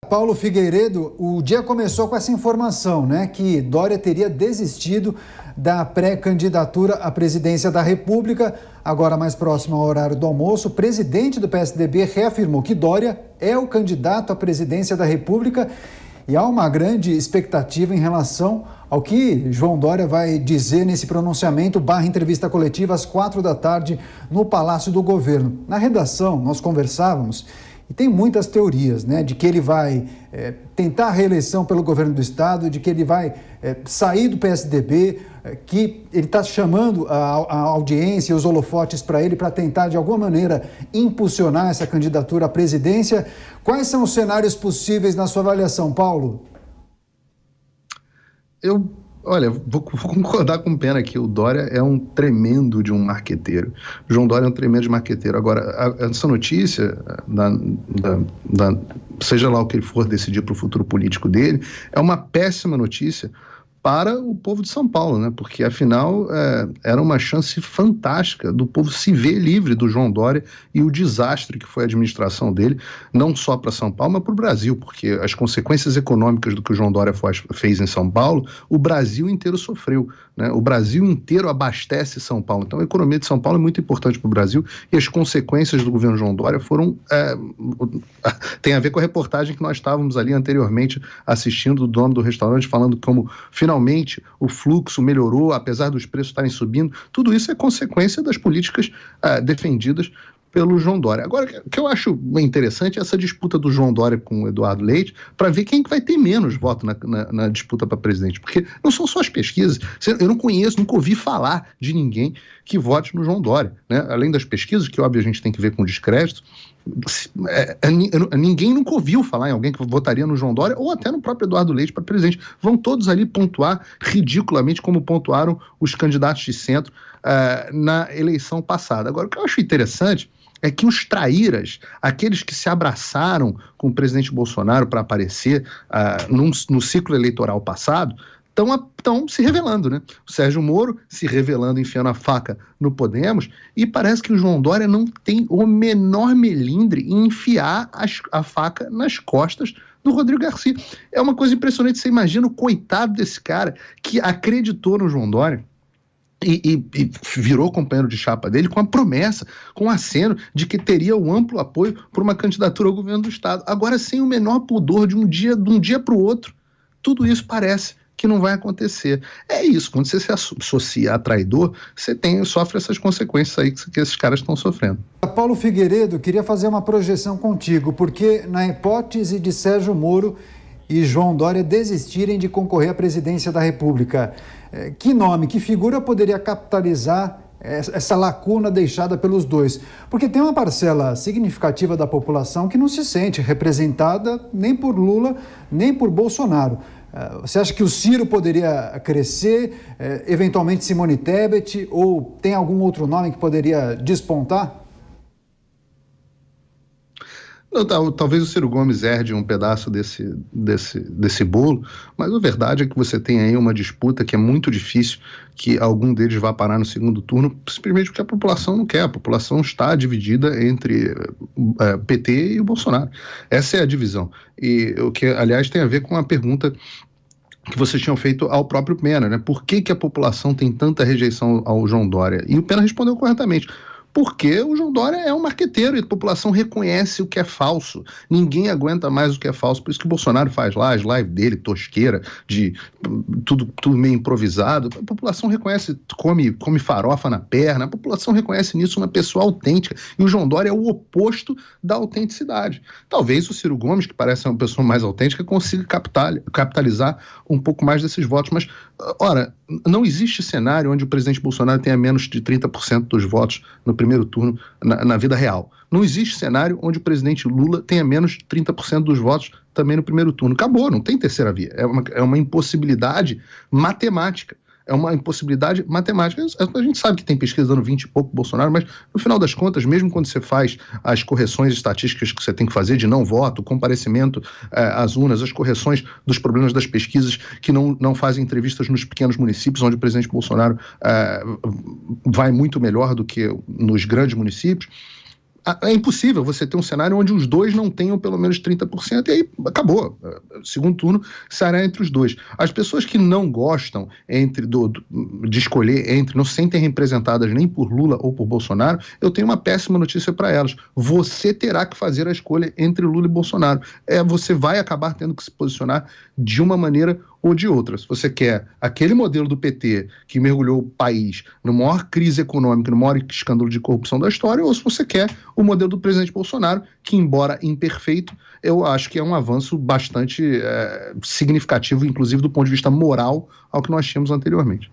Paulo Figueiredo, o dia começou com essa informação, né, que Dória teria desistido da pré-candidatura à presidência da República. Agora, mais próximo ao horário do almoço, o presidente do PSDB reafirmou que Dória é o candidato à presidência da República e há uma grande expectativa em relação ao que João Dória vai dizer nesse pronunciamento / entrevista coletiva às 16h no Palácio do Governo. Na redação, nós conversávamos e tem muitas teorias, né, de que ele vai tentar a reeleição pelo governo do estado, de que ele vai sair do PSDB, que ele está chamando a audiência e os holofotes para ele para tentar, de alguma maneira, impulsionar essa candidatura à presidência. Quais são os cenários possíveis na sua avaliação, Paulo? Olha, vou concordar com o Pena aqui, o Dória é um tremendo de um marqueteiro. O João Dória é um tremendo de marqueteiro. Agora, essa notícia, seja lá o que ele for decidir para o futuro político dele, é uma péssima notícia para o povo de São Paulo, né? Porque, afinal, era uma chance fantástica do povo se ver livre do João Dória e o desastre que foi a administração dele, não só para São Paulo, mas para o Brasil, porque as consequências econômicas do que o João Dória fez em São Paulo, o Brasil inteiro sofreu, né? O Brasil inteiro abastece São Paulo. Então, a economia de São Paulo é muito importante para o Brasil e as consequências do governo João Dória foram... tem a ver com a reportagem que nós estávamos ali anteriormente assistindo, do dono do restaurante, falando como, finalmente, o fluxo melhorou, apesar dos preços estarem subindo. Tudo isso é consequência das políticas defendidas pelo João Dória. Agora, o que eu acho interessante é essa disputa do João Dória com o Eduardo Leite, para ver quem vai ter menos voto na disputa para presidente, porque não são só as pesquisas. Eu não conheço, nunca ouvi falar de ninguém que vote no João Dória, né? Além das pesquisas, que óbvio a gente tem que ver com descrédito, ninguém nunca ouviu falar em alguém que votaria no João Dória ou até no próprio Eduardo Leite para presidente. Vão todos ali pontuar ridiculamente como pontuaram os candidatos de centro na eleição passada. Agora, o que eu acho interessante é que os traíras, aqueles que se abraçaram com o presidente Bolsonaro para aparecer no ciclo eleitoral passado, estão se revelando, né? O Sérgio Moro se revelando, enfiando a faca no Podemos, e parece que o João Dória não tem o menor melindre em enfiar a faca nas costas do Rodrigo Garcia. É uma coisa impressionante. Você imagina o coitado desse cara que acreditou no João Dória e virou companheiro de chapa dele com a promessa, com o aceno de que teria o amplo apoio para uma candidatura ao governo do Estado. Agora, sem o menor pudor, de um dia para o outro, tudo isso parece que não vai acontecer. É isso, quando você se associa a traidor, você sofre essas consequências aí que esses caras estão sofrendo. Paulo Figueiredo, queria fazer uma projeção contigo, porque na hipótese de Sérgio Moro e João Dória desistirem de concorrer à presidência da República, que nome, que figura poderia capitalizar essa lacuna deixada pelos dois? Porque tem uma parcela significativa da população que não se sente representada nem por Lula, nem por Bolsonaro. Você acha que o Ciro poderia crescer, eventualmente Simone Tebet, ou tem algum outro nome que poderia despontar? Não, talvez o Ciro Gomes herde um pedaço desse bolo, mas a verdade é que você tem aí uma disputa que é muito difícil que algum deles vá parar no segundo turno, simplesmente porque a população não quer. A população está dividida entre PT e o Bolsonaro. Essa é a divisão. E o que, aliás, tem a ver com a pergunta que vocês tinham feito ao próprio Pena, né? Por que a população tem tanta rejeição ao João Dória? E o Pena respondeu corretamente. Porque o João Dória é um marqueteiro e a população reconhece o que é falso. Ninguém aguenta mais o que é falso. Por isso que o Bolsonaro faz lá as lives dele, tosqueira, de tudo meio improvisado. A população reconhece, come farofa na perna. A população reconhece nisso uma pessoa autêntica. E o João Dória é o oposto da autenticidade. Talvez o Ciro Gomes, que parece uma pessoa mais autêntica, consiga capitalizar um pouco mais desses votos. Mas, ora, não existe cenário onde o presidente Bolsonaro tenha menos de 30% dos votos no primeiro turno na vida real. Não existe cenário onde o presidente Lula tenha menos de 30% dos votos também no primeiro turno. Acabou, não tem terceira via. É uma impossibilidade matemática. É uma impossibilidade matemática. A gente sabe que tem pesquisa dando 20 e pouco Bolsonaro, mas no final das contas, mesmo quando você faz as correções estatísticas que você tem que fazer de não voto, comparecimento às urnas, as correções dos problemas das pesquisas que não fazem entrevistas nos pequenos municípios, onde o presidente Bolsonaro vai muito melhor do que nos grandes municípios, É impossível você ter um cenário onde os dois não tenham pelo menos 30%, e aí acabou. Segundo turno será entre os dois. As pessoas que não gostam de escolher entre, não se sentem representadas nem por Lula ou por Bolsonaro, eu tenho uma péssima notícia para elas. Você terá que fazer a escolha entre Lula e Bolsonaro. Você vai acabar tendo que se posicionar de uma maneira ou de outra. Se você quer aquele modelo do PT que mergulhou o país na maior crise econômica, no maior escândalo de corrupção da história, ou se você quer o modelo do presidente Bolsonaro, que, embora imperfeito, eu acho que é um avanço bastante significativo, inclusive do ponto de vista moral, ao que nós tínhamos anteriormente.